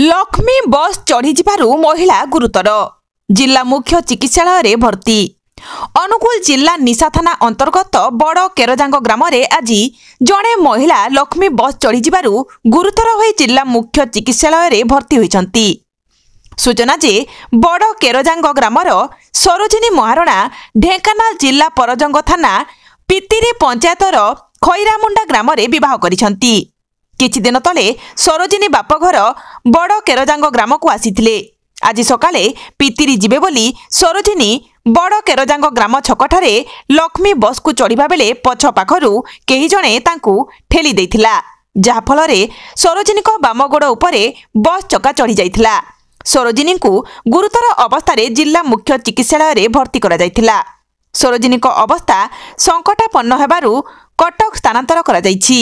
लक्ष्मी बस चढ़ीजिबारु महिला गुरुतर जिला मुख्य चिकित्सालय भर्ती। अनुगुल जिला निशा थाना अंतर्गत बड़ केरजांग ग्राम आज जड़े महिला लक्ष्मी बस चढ़ीजिबारु गुरुतर होई जिला मुख्य चिकित्सालय भर्ती होइछंती। सूचना जे बड़ केरजांग ग्रामर सरोजिनी महारणा ढेंकानाल जिला परजंग थाना पितिरी पंचायतर खैरामुंडा ग्राम विवाह करिछंती। किछि दिन तले सरोजिनी बापघर बड़ केरजांग ग्राम को आसीथिले। आज सकाळे पितिरी जिबे बोली सरोजिनी बड़ केरजांग ग्राम छकठारे लक्ष्मी बस को चढ़िबा बेले पछ पाखरु केही जणे तांकु ठेली देइथिला, जहा फलरे सरोजिनी को बाम गोड़ उपरे बस चका चढ़ी जाइथिला। सरोजिनी को गुरुतर अवस्था जिला मुख्य चिकित्सालय भर्ती करा जाइथिला। सरोजिनी को अवस्था संकटापन्न हेबारु कटक स्थानांतर करा जाइछि।